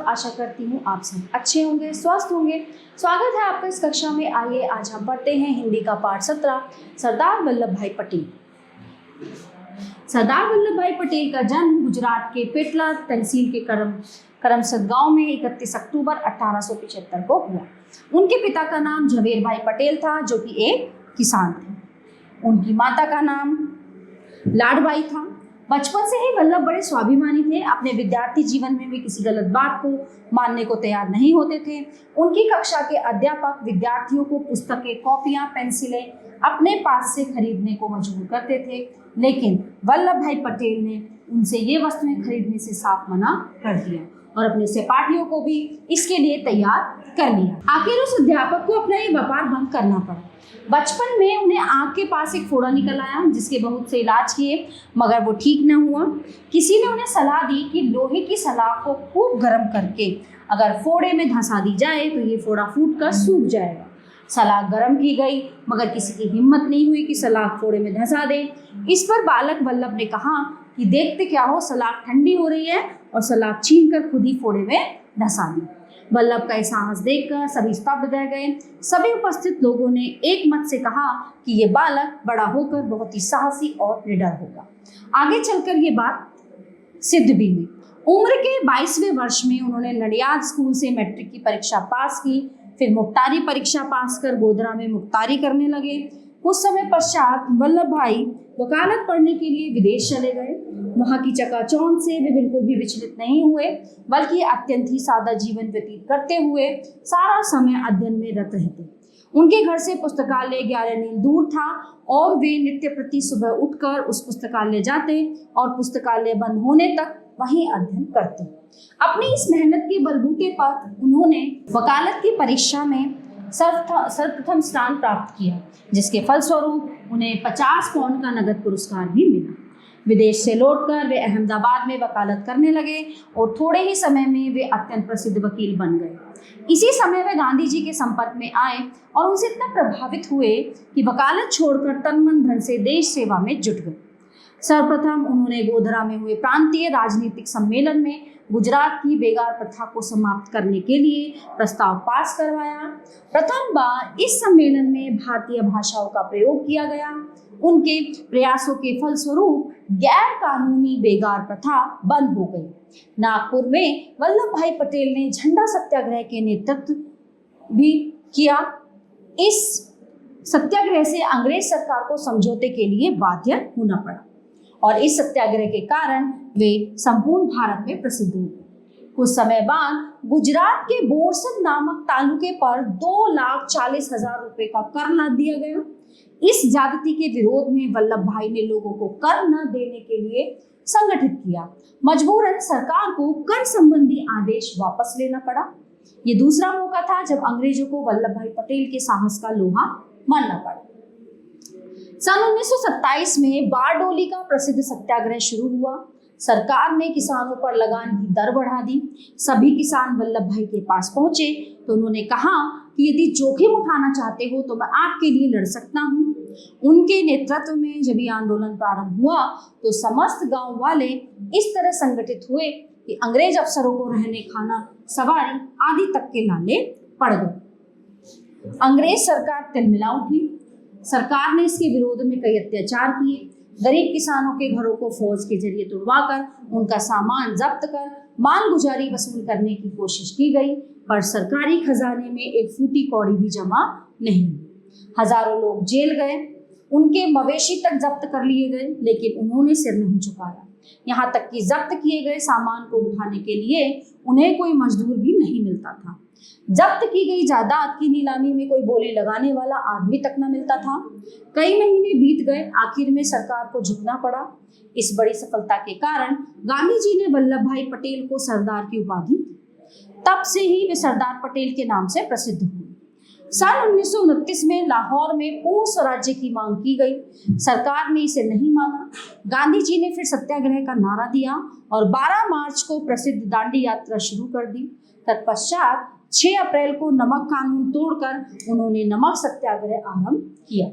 सब आशा करती हूँ आप सब अच्छे होंगे, स्वस्थ होंगे। स्वागत है आपका इस कक्षा में। आइए आज हम पढ़ते हैं हिंदी का पाठ 17 सरदार वल्लभ भाई पटेल। सरदार वल्लभ भाई पटेल का जन्म गुजरात के पेटला तहसील के करमसद गांव में 31 अक्टूबर 1875 को हुआ। उनके पिता का नाम झवेर भाई पटेल था, जो कि एक किसान थे। उनकी माता का नाम लाडबाई था। बचपन से ही वल्लभ बड़े स्वाभिमानी थे। अपने विद्यार्थी जीवन में भी किसी गलत बात को मानने को तैयार नहीं होते थे। उनकी कक्षा के अध्यापक विद्यार्थियों को पुस्तकें, कॉपियां, पेंसिलें अपने पास से खरीदने को मजबूर करते थे, लेकिन वल्लभ भाई पटेल ने उनसे ये वस्तुएं खरीदने से साफ मना कर दिया और अपने सहपाठियों को भी इसके लिए तैयार कर लिया। आखिर उस अध्यापक को अपना ये व्यापार बंद करना पड़ा। बचपन में उन्हें आँख के पास एक फोड़ा निकल आया, जिसके बहुत से इलाज किए मगर वो ठीक न हुआ। किसी ने उन्हें सलाह दी कि लोहे की सलाख को खूब गर्म करके अगर फोड़े में धंसा दी जाए तो ये फोड़ा फूटकर सूख जाएगा। सलाख गर्म की गई मगर किसी की हिम्मत नहीं हुई कि सलाख फोड़े में धंसा दे। इस पर बालक वल्लभ ने कहा कि देखते क्या हो, सलाख ठंडी हो रही है, और सलाख छीनकर खुद ही फोड़े में धंसा दी। वल्लभ का साहस देखकर सभी स्तब्ध रह गए। सभी उपस्थित लोगों ने एक मत से कहा कि ये बालक बड़ा होकर बहुत ही साहसी और निडर होगा। आगे चलकर ये बात सिद्ध भी हुई। उम्र के 22वें वर्ष में उन्होंने नडियाद स्कूल से मैट्रिक की परीक्षा पास की। फिर मुख्तारी परीक्षा पास कर गोधरा में मुख्तारी करने लगे। कुछ समय पश्चात वल्लभ भाई वकालत पढ़ने के लिए विदेश चले गए। वहाँ की चकाचौंध से वे बिल्कुल भी विचलित नहीं हुए, बल्कि अत्यंत ही सादा जीवन व्यतीत करते हुए सारा समय अध्ययन में रत रहते। उनके घर से पुस्तकालय 11 मील दूर था और वे नित्य प्रति सुबह उठकर उस पुस्तकालय जाते और पुस्तकालय बंद होने तक वहीं अध्ययन करते। अपनी इस मेहनत के बलबूते पर उन्होंने वकालत की परीक्षा में सर्वप्रथम स्थान प्राप्त किया, जिसके फलस्वरूप उन्हें 50 पाउंड का नगद पुरस्कार भी मिला। विदेश से लौटकर वे अहमदाबाद में वकालत करने लगे और थोड़े ही समय में वे अत्यंत प्रसिद्ध वकील बन गए। इसी समय वे गांधी जी के संपर्क में आए और उनसे इतना प्रभावित हुए कि वकालत छोड़कर तन मन धन से देश सेवा में जुट गए। सर्वप्रथम उन्होंने गोधरा में हुए प्रांतीय राजनीतिक सम्मेलन में गुजरात की बेगार प्रथा को समाप्त करने के लिए प्रस्ताव पास करवाया। प्रथम बार इस सम्मेलन में भारतीय भाषाओं का प्रयोग किया गया। उनके प्रयासों के फलस्वरूप गैर कानूनी बेगार प्रथा बंद हो गई। नागपुर में वल्लभ भाई पटेल ने झंडा सत्याग्रह के नेतृत्व भी किया। इस सत्याग्रह से अंग्रेज सरकार को समझौते के लिए बाध्य होना पड़ा और इस सत्याग्रह के कारण वे संपूर्ण भारत में प्रसिद्ध हुए। कुछ समय बाद गुजरात के बोरसद नामक तालुके पर 2,40,000 रुपए का कर लाद दिया गया। इस ज्यादती के विरोध में वल्लभ भाई ने लोगों को कर न देने के लिए संगठित किया। मजबूरन सरकार को कर संबंधी आदेश वापस लेना पड़ा। ये दूसरा मौका था जब अंग्रेजों को वल्लभ भाई पटेल के साहस का लोहा मानना पड़ा। सन 1927 में बारडोली का प्रसिद्ध सत्याग्रह शुरू हुआ। सरकार ने किसानों पर लगान की दर बढ़ा दी। सभी किसान वल्लभ भाई के पास पहुंचे तो उन्होंने कहा कि यदि जोखिम उठाना चाहते हो तो मैं आपके लिए लड़ सकता हूं। उनके नेतृत्व में जब ये आंदोलन प्रारंभ हुआ तो समस्त गांव वाले इस तरह संगठित हुए कि अंग्रेज अफसरों को रहने, खाना, सवारी आदि तक के लाले पड़ गए। अंग्रेज सरकार तिलमिला उठी। सरकार ने इसके विरोध में कई अत्याचार किए। गरीब किसानों के घरों को फौज के जरिए तुड़वाकर उनका सामान जब्त कर मालगुजारी वसूल करने की कोशिश की गई, पर सरकारी खजाने में एक फूटी कौड़ी भी जमा नहीं हुई। हजारों लोग जेल गए। उनके मवेशी तक जब्त कर लिए गए, लेकिन उन्होंने सिर नहीं झुकाया। यहाँ तक कि जब्त किए गए सामान को उठाने के लिए उन्हें कोई मजदूर भी नहीं मिलता था। जब्त की गई जायदाद की नीलामी में कोई बोली लगाने वाला आदमी तक न मिलता था। कई महीने बीत गए। आखिर में सरकार को झुकना पड़ा। इस बड़ी सफलता के कारण गांधी जी ने वल्लभ भाई पटेल को सरदार की उपाधि दी। तब से ही वे सरदार पटेल के नाम से प्रसिद्ध हुए। सन 1929 में लाहौर में पूर्ण स्वराज्य की मांग की गई। सरकार ने इसे नहीं माना। गांधी जी ने फिर सत्याग्रह का नारा दिया और 12 मार्च को प्रसिद्ध दांडी यात्रा शुरू कर दी। तत्पश्चात 6 अप्रैल को नमक कानून तोड़कर उन्होंने नमक सत्याग्रह आरंभ किया।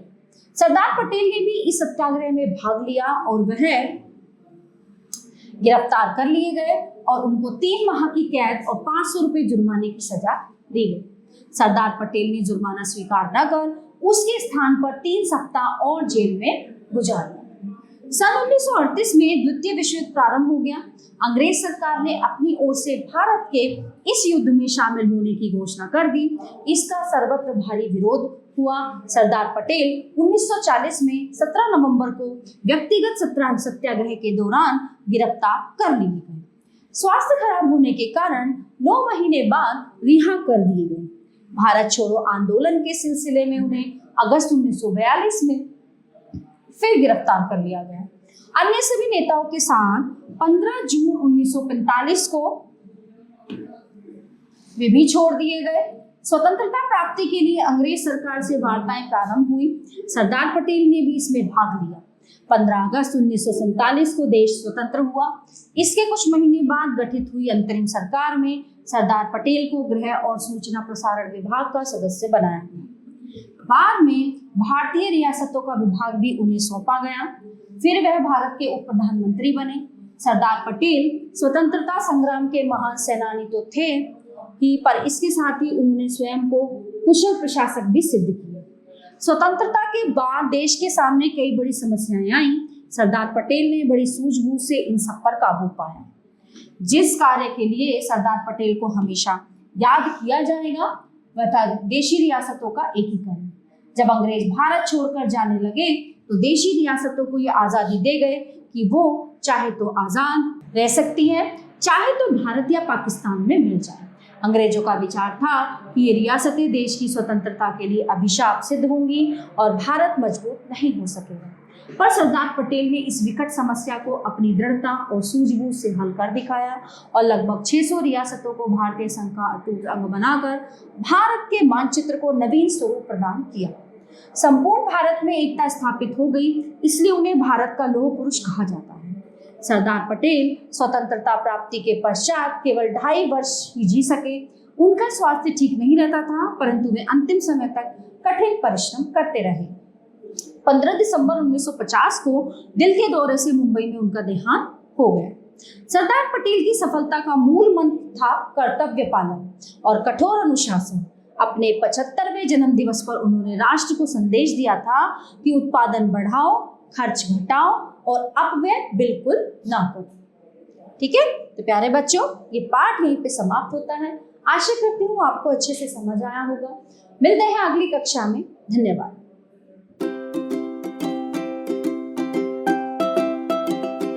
सरदार पटेल ने भी इस सत्याग्रह में भाग लिया और वह गिरफ्तार कर लिए गए और उनको 3 माह की कैद और 500 रुपए जुर्माने की सजा दी गई। सरदार पटेल ने जुर्माना स्वीकार न कर उसके स्थान पर 3 सप्ताह और जेल में गुजार दिए। सन 1938 में द्वितीय विश्व युद्ध प्रारंभ हो गया। अंग्रेज सरकार ने अपनी ओर से भारत के इस युद्ध में शामिल होने की घोषणा कर दी। इसका सर्वत्र भारी विरोध हुआ। सरदार पटेल 1940 में 17 नवंबर को व्यक्तिगत सत्याग्रह के दौरान गिरफ्तार कर लिए गए। स्वास्थ्य खराब होने के कारण 9 महीने बाद रिहा कर दिए गए। भारत छोड़ो आंदोलन के सिलसिले में उन्हें अगस्त 1942 में फिर गिरफ्तार कर लिया गया। अन्य सभी नेताओं के साथ 15 जून 1945 को वे भी छोड़ दिए गए। स्वतंत्रता प्राप्ति के लिए अंग्रेज सरकार से वार्ताएं प्रारंभ हुई। सरदार पटेल ने भी इसमें भाग लिया। 15 अगस्त 1947 को देश स्वतंत्र हुआ। इसके कुछ महीने बाद गठित हुई अंतरिम सरकार में सरदार पटेल को गृह और सूचना प्रसारण विभाग का सदस्य बनाया गया। बाद में भारतीय रियासतों का विभाग भी उन्हें सौंपा गया। फिर वह भारत के उप प्रधानमंत्री बने। सरदार पटेल स्वतंत्रता संग्राम के महान सेनानी तो थे ही, पर इसके साथ ही उन्होंने स्वयं को कुशल प्रशासक भी सिद्ध किया। स्वतंत्रता के बाद देश के सामने कई बड़ी समस्याएं आईं। सरदार पटेल ने बड़ी सूझबूझ से इन सब पर काबू पाया। जिस कार्य के लिए सरदार पटेल को हमेशा याद किया जाएगा वह था देशी रियासतों का एकीकरण। जब अंग्रेज भारत छोड़कर जाने लगे तो देशी रियासतों को ये आजादी दे गए कि वो चाहे तो आजाद रह सकती हैं, चाहे तो भारत या पाकिस्तान में मिल जाए। अंग्रेजों का विचार था कि ये रियासतें देश की स्वतंत्रता के लिए अभिशाप सिद्ध होंगी और भारत मजबूत नहीं हो सकेगा। पर सरदार पटेल ने इस विकट समस्या को अपनी दृढ़ता और सूझबूझ से हल कर दिखाया और लगभग 600 रियासतों को भारतीय संघ का अटूट अंग बनाकर भारत के मानचित्र को नवीन स्वरूप प्रदान किया। संपूर्ण भारत में एकता स्थापित हो गई, इसलिए उन्हें भारत का लौह पुरुष कहा जाता है। सरदार पटेल स्वतंत्रता प्राप्ति के पश्चात केवल 2.5 वर्ष ही जी सके। उनका स्वास्थ्य ठीक नहीं रहता था, परंतु वे अंतिम समय तक कठिन परिश्रम करते रहे। 15 दिसंबर 1950 को दिल के दौरे से मुंबई में उनका देहांत हो गया। सरदार पटेल की सफलता का मूल मंत्र था कर्तव्य पालन और कठोर अनुशासन। अपने 75वें जन्म दिवस पर उन्होंने राष्ट्र को संदेश दिया था कि उत्पादन बढ़ाओ, खर्च घटाओ और अपव्यय बिल्कुल ना करो। ठीक है, तो प्यारे बच्चों, ये पाठ यहीं पे समाप्त होता है। आशा करती हूँ आपको अच्छे से समझ आया होगा। मिलते हैं अगली कक्षा में। धन्यवाद।